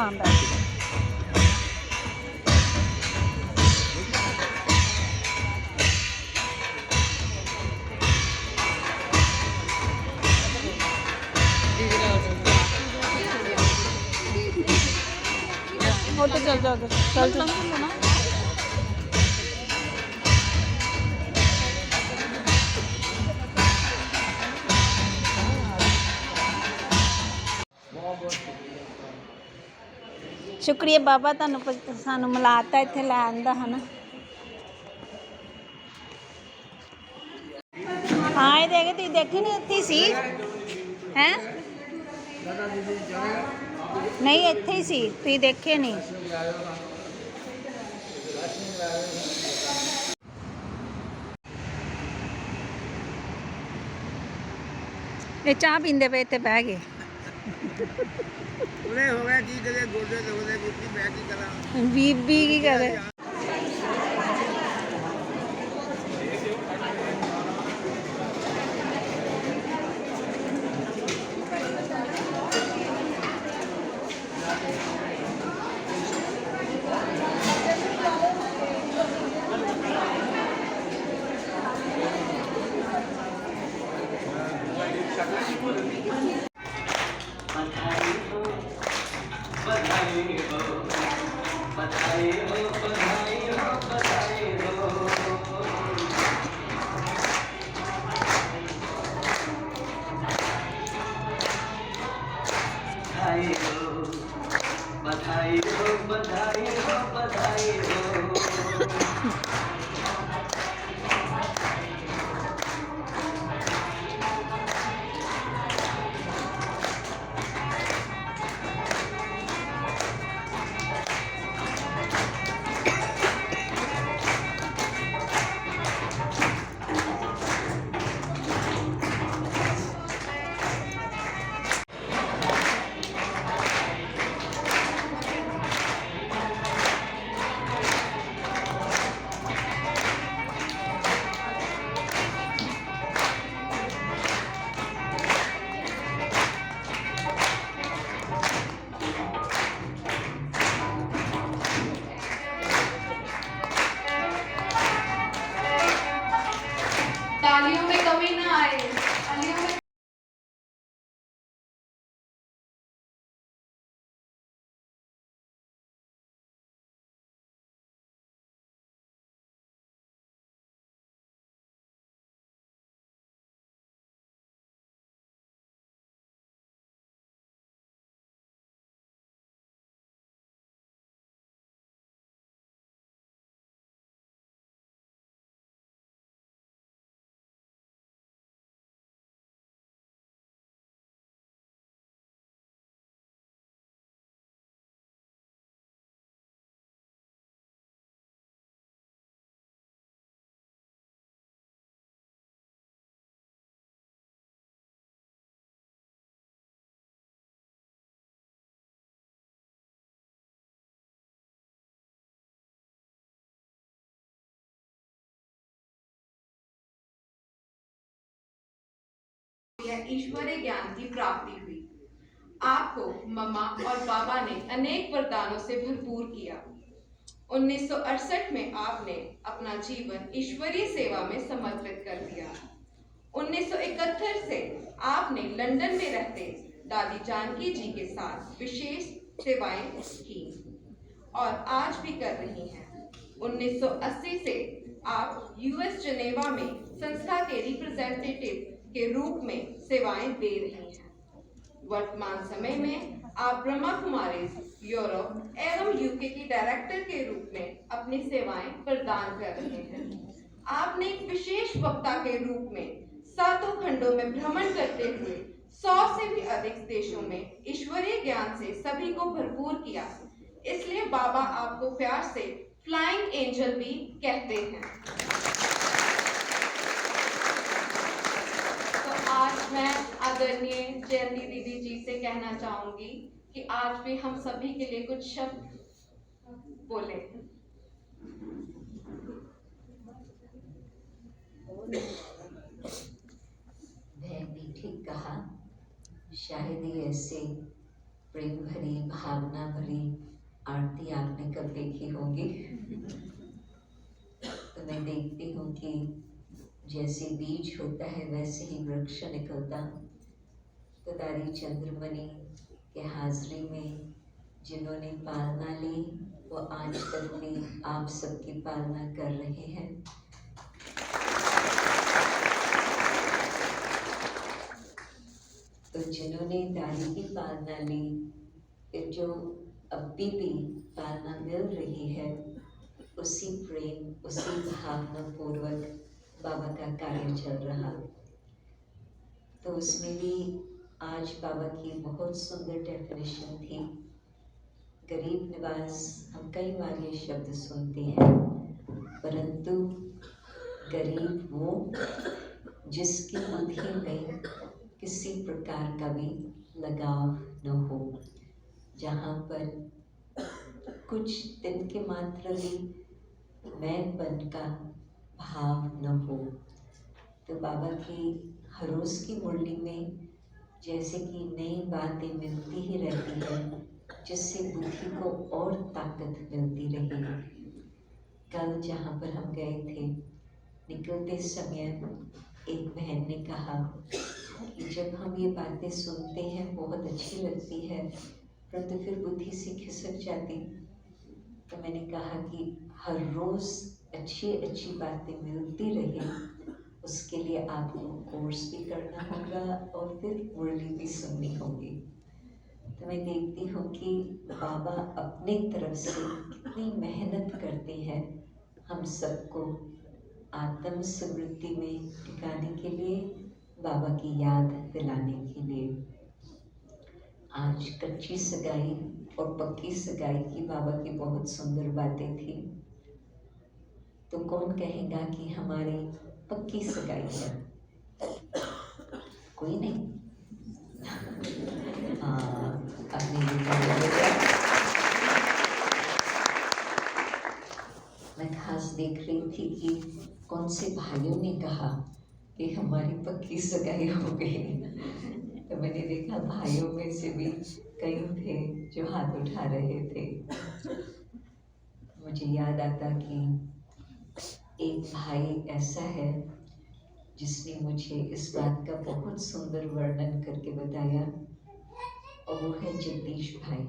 हाँ बैठ गए। वो तो चल जाओ चल चल। शुक्रिया बाबा तुहानू सानू मिलाता इत्थे लैन दा है ना। हाँ ये देखे तुम देखे नहीं उत्थे सी हैं नहीं इत्थे ही सी तुम देखे नहीं। ये चाह पींदे पे इत्थे बह गए। बीबी की करे तालियों में कमी ना आए। तालियों में ईश्वरीय ज्ञान की प्राप्ति हुई। आपको मम्मा और पापा ने अनेक वरदानों से भरपूर किया। 1968 में आपने अपना जीवन ईश्वरीय सेवा में समर्पित कर दिया। 1971 से आपने लंदन में रहते दादी जानकी जी के साथ विशेष सेवाएं की और आज भी कर रही हैं। 1980 से आप यूएस जेनेवा में संस्था के रिप्रेजेंटेटिव के रूप में सेवाएं दे रही हैं। वर्तमान समय में आप ब्रह्मा कुमारी यूरोप एवं यूके की डायरेक्टर के रूप में अपनी सेवाएं प्रदान कर रहे हैं। आपने एक विशेष वक्ता के रूप में 7 खंडों में भ्रमण करते हुए 100 से भी अधिक देशों में ईश्वरीय ज्ञान से सभी को भरपूर किया। इसलिए बाबा आपको प्यार से फ्लाइंग एंजल भी कहते हैं। तो आज मैं आदरणीय जयंती दीदी जी से कहना चाहूंगी कि आज भी हम सभी के लिए कुछ शब्द बोले। बहन ने ठीक कहा, शायद ये ऐसे प्रेम भरी भावना भरी आरती आपने कब देखी होगी। तो मैं देखती हूँ कि जैसे बीज होता है वैसे ही वृक्ष निकलता। तो दादी चंद्रमणि के हाजिरी में जिन्होंने पालना ली वो आज तक भी आप सबकी पालना कर रहे हैं। तो जिन्होंने दादी की पालना ली, फिर जो अभी भी पालना मिल रही है, उसी प्रेम उसी भावना पूर्वक बाबा का कार्य चल रहा। तो उसमें भी आज बाबा की बहुत सुंदर डेफिनेशन थी। गरीब निवास, हम कई बार ये शब्द सुनते हैं, परंतु गरीब वो जिसकी बुद्धि में किसी प्रकार का भी लगाव न हो, जहाँ पर कुछ दिन के मात्र भी मैंपन का भाव न हो। तो बाबा की हर रोज की मुरली में जैसे कि नई बातें मिलती ही रहती है, जिससे बुद्धि को और ताकत मिलती रहेगी। कल जहाँ पर हम गए थे, निकलते समय एक बहन ने कहा कि जब हम ये बातें सुनते हैं बहुत अच्छी लगती है, परंतु फिर बुद्धि से खिसक जाती। तो मैंने कहा कि हर रोज अच्छी अच्छी बातें मिलती रहे, उसके लिए आपको कोर्स भी करना होगा और फिर मुरली भी सुननी होगी। तो मैं देखती हूँ कि बाबा अपनी तरफ से कितनी मेहनत करते हैं हम सबको आत्म स्मृति में टिकाने के लिए, बाबा की याद दिलाने के लिए। आज कच्ची सगाई और पक्की सगाई की बाबा की बहुत सुंदर बातें थी। तो कौन कहेगा कि हमारी पक्की सगाई है? कोई नहीं। हाँ, अपने मैं खास देख रही थी कि कौन से भाइयों ने कहा कि हमारी पक्की सगाई हो गई। तो मैंने देखा भाइयों में से भी कई थे जो हाथ उठा रहे थे। मुझे याद आता कि एक भाई ऐसा है जिसने मुझे इस बात का बहुत सुंदर वर्णन करके बताया, और वो है जगदीश भाई।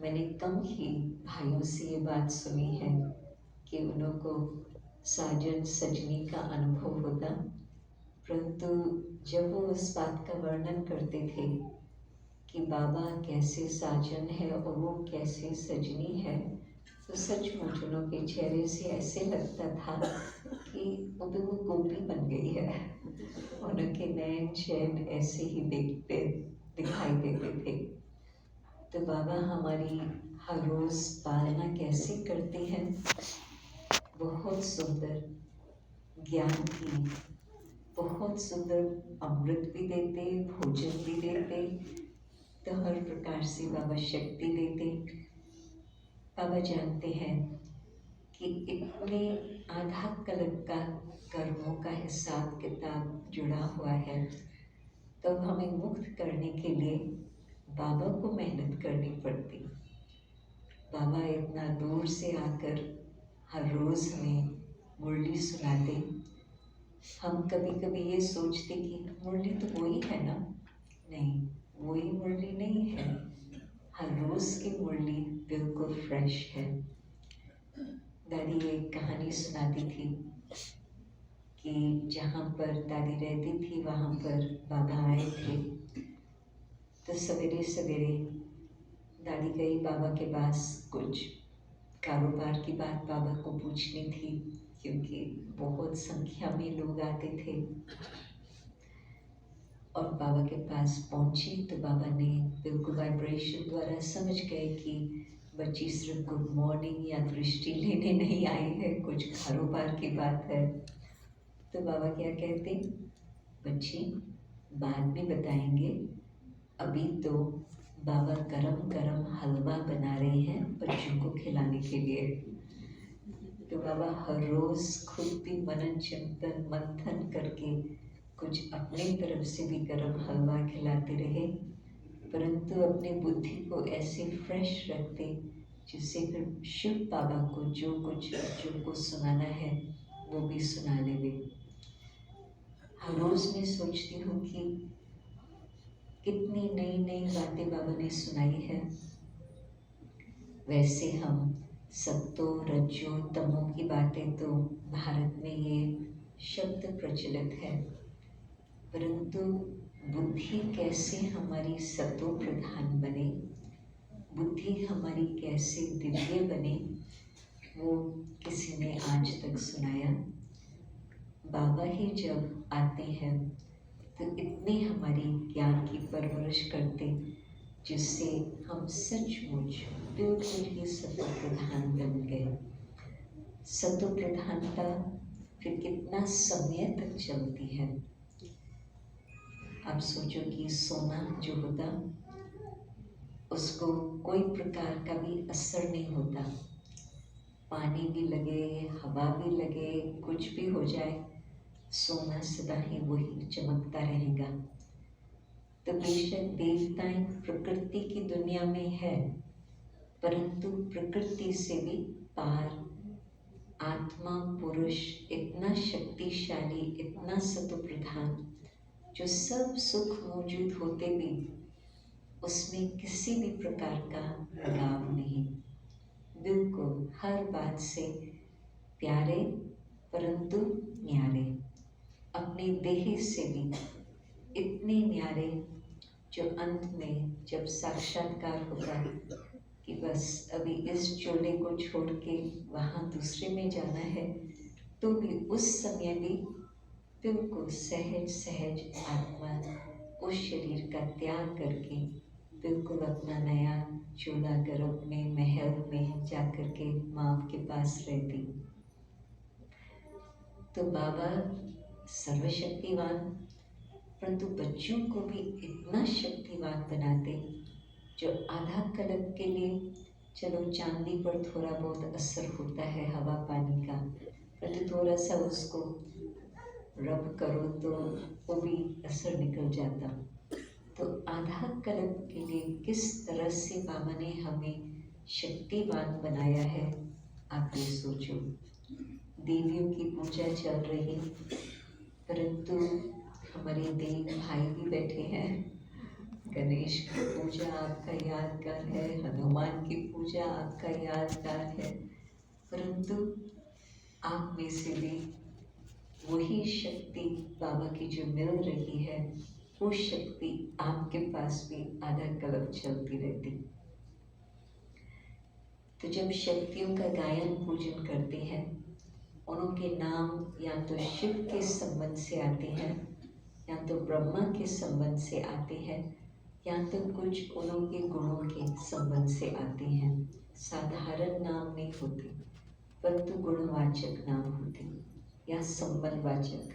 मैंने कम ही भाइयों से ये बात सुनी है कि उनको साजन सजनी का अनुभव होता, परंतु जब वो उस बात का वर्णन करते थे कि बाबा कैसे साजन है और वो कैसे सजनी है, तो सचमुच उनके चेहरे से ऐसे लगता था कि वो तो वो गोपी बन गई है। उनके नयन चैन ऐसे ही देखते दिखाई देते थे। तो बाबा हमारी हर रोज पालना कैसे करते हैं, बहुत सुंदर ज्ञान की, बहुत सुंदर अमृत भी देते, भोजन भी देते, तो हर प्रकार से बाबा शक्ति देते। बाबा जानते हैं कि इतने आधा कल्प का कर्मों का हिसाब किताब जुड़ा हुआ है, तो हमें मुक्त करने के लिए बाबा को मेहनत करनी पड़ती। बाबा इतना दूर से आकर हर रोज हमें मुरली सुनाते। हम कभी कभी ये सोचते कि मुरली तो वही है ना, नहीं, वही मुरली नहीं है। हर रोज की मुरली बिल्कुल फ्रेश है। दादी एक कहानी सुनाती थी कि जहाँ पर दादी रहती थी वहाँ पर बाबा आए थे। तो सवेरे सवेरे दादी गई बाबा के पास, कुछ कारोबार की बात बाबा को पूछनी थी, क्योंकि बहुत संख्या में लोग आते थे। और बाबा के पास पहुंची तो बाबा ने बिल्कुल वाइब्रेशन द्वारा समझ गए कि बच्ची सिर्फ गुड मॉर्निंग या दृष्टि लेने नहीं आई है, कुछ कारोबार की बात है। तो बाबा क्या कहते, बच्ची बाद में बताएंगे, अभी तो बाबा गरम गरम हलवा बना रहे हैं बच्चों को खिलाने के लिए। तो बाबा हर रोज खुद भी मनन चिंतन मंथन करके कुछ अपनी तरफ से भी गरम हलवा खिलाते रहे, परंतु अपने बुद्धि को ऐसे फ्रेश रखते जिससे फिर शिव बाबा को जो कुछ बच्चों को सुनाना है वो भी सुना लेवे। हर रोज मैं सोचती हूँ कि कितनी नई नई बातें बाबा ने सुनाई है। वैसे हम सत्तो रज्जो तमो की बातें तो भारत में ये शब्द प्रचलित है, परंतु बुद्धि कैसे हमारी सत्तो प्रधान बने, बुद्धि हमारी कैसे दिव्य बने, वो किसी ने आज तक सुनाया। बाबा ही जब आते हैं तो इतनी हमारी ज्ञान की परवरिश करते जिससे हम सचमुच बिल्कुल ही सत्व प्रधान बन गए। सत्व प्रधानता फिर कितना समय तक चलती है। आप सोचो कि सोना जो होता उसको कोई प्रकार का भी असर नहीं होता, पानी भी लगे हवा भी लगे कुछ भी हो जाए, सोना सदा ही वही चमकता रहेगा। तो बेशक देवताएं प्रकृति की दुनिया में है, परंतु प्रकृति से भी पार आत्मा पुरुष इतना शक्तिशाली, इतना सत्व प्रधान, जो सब सुख मौजूद होते भी उसमें किसी भी प्रकार का लगाव नहीं, बिल्कुल हर बात से प्यारे परंतु न्यारे, अपने देह से भी इतने न्यारे, जो अंत में जब साक्षात्कार होगा कि बस अभी इस चोले को छोड़ के वहाँ दूसरे में जाना है, तो भी उस समय भी बिल्कुल सहज सहज आत्मा उस शरीर का त्याग करके बिल्कुल अपना नया चोला गर्भ में महल में जाकर के माँ के पास रहती। तो बाबा सर्वशक्तिवान, परंतु बच्चों को भी इतना शक्तिवान बनाते जो आधा कल्प के लिए चलो चांदी पर थोड़ा बहुत असर होता है हवा पानी का, परंतु थोड़ा सा उसको रब करो तो वो भी असर निकल जाता। तो आधा कल्प के लिए किस तरह से बाबा ने हमें शक्तिवान बनाया है, आप ये सोचो। देवियों की पूजा चल रही, परंतु हमारे देव भाई भी बैठे हैं। गणेश की पूजा आपका यादगार है, हनुमान की पूजा आपका यादगार है, परंतु आप में से भी वही शक्ति बाबा की जो मिल रही है, वो शक्ति आपके पास भी आधा कल्प चलती रहती। तो जब शक्तियों का गायन पूजन करते हैं, उनके नाम या तो शिव के संबंध से आते हैं, या तो ब्रह्मा के संबंध से आते हैं, या तो कुछ उनके गुणों के संबंध से आते हैं। साधारण नाम नहीं होते, परंतु गुणवाचक नाम होते या संबंधवाचक।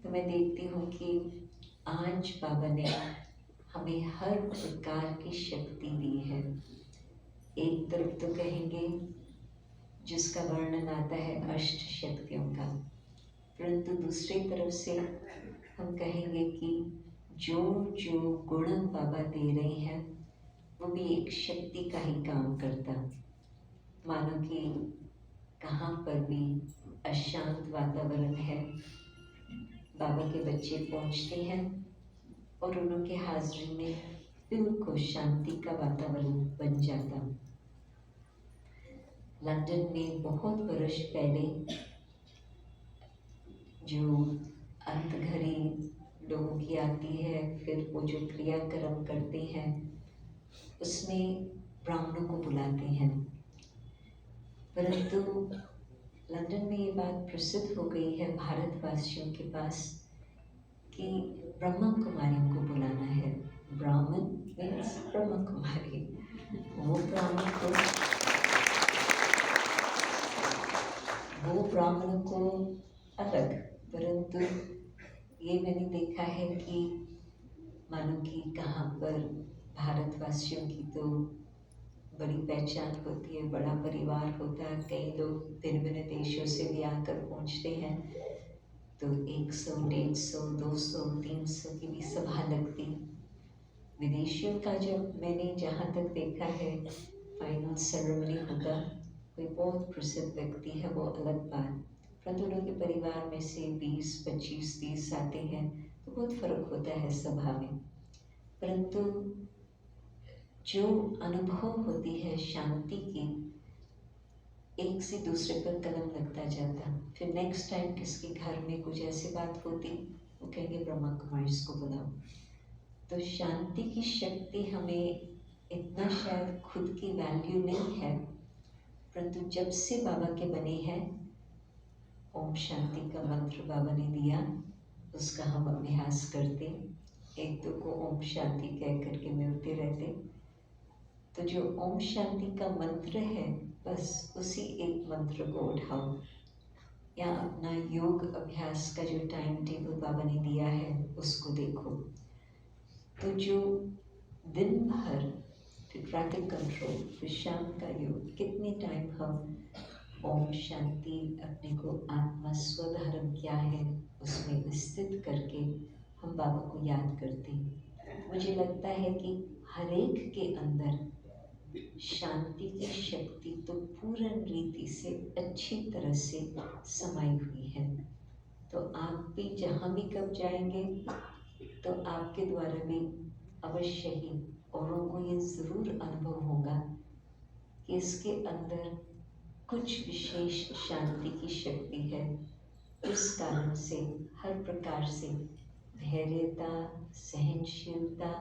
तो मैं देखती हूँ कि आज बाबा ने हमें हर प्रकार की शक्ति दी है। एक तरफ तो कहेंगे जिसका वर्णन आता है अष्ट शक्तियों का, परंतु दूसरी तरफ से हम कहेंगे कि जो जो गुण बाबा दे रहे हैं वो भी एक शक्ति का ही काम करता। मानो कि कहाँ पर भी अशांत वातावरण है, बाबा के बच्चे पहुँचते हैं और उनके हाजिरी में बिल्कुल शांति का वातावरण बन जाता। लंदन में बहुत वर्ष पहले जो अंत घड़ी लोगों की आती है, फिर वो जो क्रियाक्रम करते हैं उसमें ब्राह्मणों को बुलाते हैं, परंतु लंदन में ये बात प्रसिद्ध हो गई है भारतवासियों के पास कि ब्रह्मा कुमारियों को बुलाना है। ब्राह्मण मीन्स ब्रह्मा कुमारी, वो ब्राह्मणों को अलग, परंतु ये मैंने देखा है कि मानो कि कहाँ पर भारतवासियों की तो बड़ी पहचान होती है, बड़ा परिवार होता है, कई लोग भिन्न भिन्न देशों से भी आकर पहुँचते हैं, तो 100, 150, 200, 300 की भी सभा लगती। विदेशियों का जब मैंने जहाँ तक देखा है फाइनल सेरेमनी होगा, कोई बहुत प्रसिद्ध व्यक्ति है वो अलग बात, परंतु उनके परिवार में से 20, 25, 30 आते हैं तो बहुत फर्क होता है सभा में। परंतु जो अनुभव होती है शांति की, एक से दूसरे पर कलम लगता जाता। फिर नेक्स्ट टाइम किसके घर में कुछ ऐसी बात होती, वो कहेंगे ब्रह्मा कुमारी को बुलाओ। तो शांति की शक्ति हमें इतना शायद खुद की वैल्यू नहीं है, परंतु जब से बाबा के बने हैं, ओम शांति का मंत्र बाबा ने दिया, उसका हम अभ्यास करते, एक दो को ओम शांति कह करके मिलते रहते। तो जो ओम शांति का मंत्र है, बस उसी एक मंत्र को उठाओ, या अपना योग अभ्यास का जो टाइम टेबल बाबा ने दिया है उसको देखो। तो जो दिन भर फिर ट्रैफिक कंट्रोल, फिर शाम का योग, कितने टाइम हम ओम शांति अपने को आत्मा स्वधर्म क्या है उसमें स्थित करके हम बाबा को याद करते हैं। मुझे लगता है कि हर एक के अंदर शांति की शक्ति तो पूर्ण रीति से अच्छी तरह से समाई हुई है। तो आप भी जहाँ भी कब जाएंगे तो आपके द्वारा भी अवश्य ही औरों को ये ज़रूर अनुभव होगा कि इसके अंदर कुछ विशेष शांति की शक्ति है। इस कारण से हर प्रकार से धैर्यता, सहनशीलता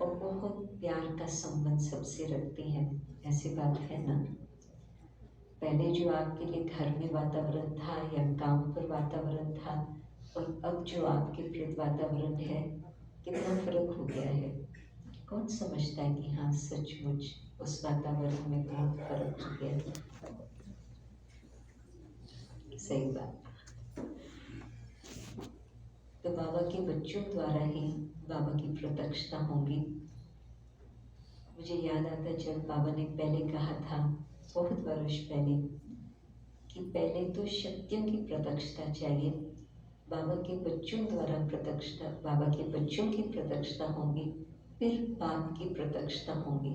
और बहुत प्यार का संबंध सबसे रखते हैं। ऐसी बात है ना? पहले जो आपके लिए घर में वातावरण था या काम पर वातावरण था, और अब जो आपके प्रति वातावरण है, कितना फर्क हो गया है। कौन समझता है कि हाँ सचमुच उस वातावरण में बहुत फर्क हो गया है? सही बात। तो बाबा के बच्चों द्वारा ही बाबा की प्रत्यक्षता होगी। मुझे याद आता जब बाबा ने पहले कहा था, बहुत वर्ष पहले, कि पहले तो शक्तियों की प्रत्यक्षता चाहिए, बाबा के बच्चों द्वारा प्रत्यक्षता, बाबा के बच्चों की प्रत्यक्षता होगी, फिर बाप की प्रत्यक्षता होगी।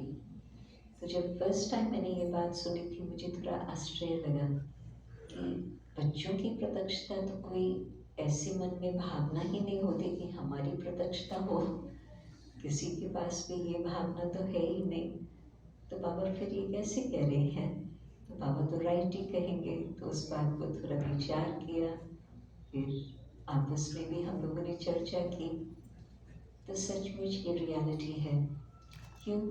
तो जब फर्स्ट टाइम मैंने ये बात सुनी थी, मुझे थोड़ा आश्चर्य लगा कि बच्चों की प्रत्यक्षता तो कोई ऐसे मन में भावना ही नहीं होती कि हमारी प्रत्यक्षता हो, किसी के पास भी ये भावना तो है ही नहीं। तो बाबा फिर ये कैसे कह रहे हैं? तो बाबा तो राइट ही कहेंगे। तो उस बात को थोड़ा विचार किया, फिर आपस में भी हम लोगों ने चर्चा की। तो सचमुच ये रियलिटी है। क्यों?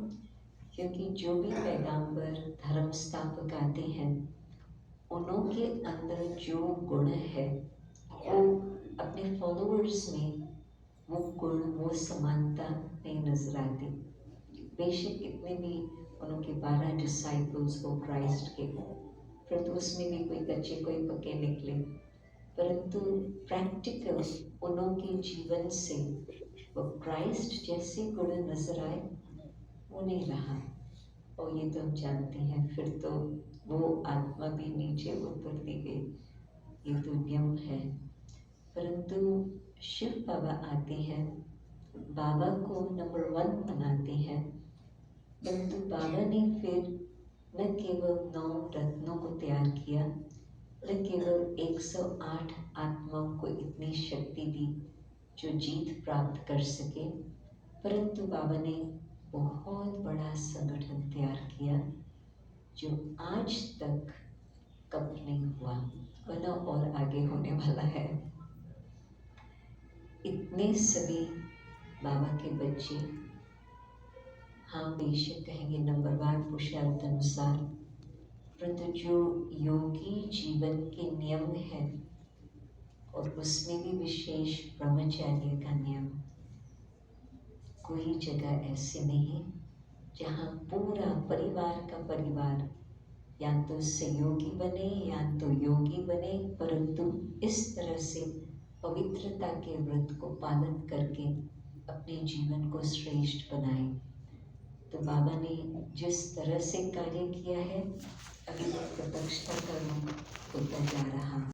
क्योंकि जो भी पैगाम्बर, धर्म स्थापक आते हैं, उनके अंदर जो गुण है वो अपने फॉलोअर्स में वो गुण, वो समानता नहीं नजर आती। बेशक कितने भी उनके 12 डिसाइपल्स हो क्राइस्ट के, परंतु उसमें भी कोई कच्चे कोई पक्के निकले, परंतु प्रैक्टिकल उनके जीवन से वो क्राइस्ट जैसे गुण नजर आए वो नहीं रहा। और ये तो हम जानते हैं, फिर तो वो आत्मा भी नीचे उतरती गई। ये तो नियम है। परंतु शिव बाबा आते हैं, बाबा को नंबर 1 बनाते हैं। परंतु बाबा ने फिर न केवल 9 रत्नों को तैयार किया, न केवल 108 आत्माओं को इतनी शक्ति दी जो जीत प्राप्त कर सके, परंतु बाबा ने बहुत बड़ा संगठन तैयार किया जो आज तक कब नहीं हुआ, वरना और आगे होने वाला है। इतने सभी बाबा के बच्चे, हाँ बेशक कहेंगे नंबरवार पुरुषार्थ अनुसार, परंतु जो योगी जीवन के नियम है और उसमें भी विशेष ब्रह्मचर्य का नियम, कोई जगह ऐसी नहीं जहाँ पूरा परिवार का परिवार या तो सहयोगी बने या तो योगी बने, परंतु इस तरह से पवित्रता के व्रत को पालन करके अपने जीवन को श्रेष्ठ बनाए। तो बाबा ने जिस तरह से कार्य किया है, अभी प्रत्यक्षता का रूप होता जा रहा।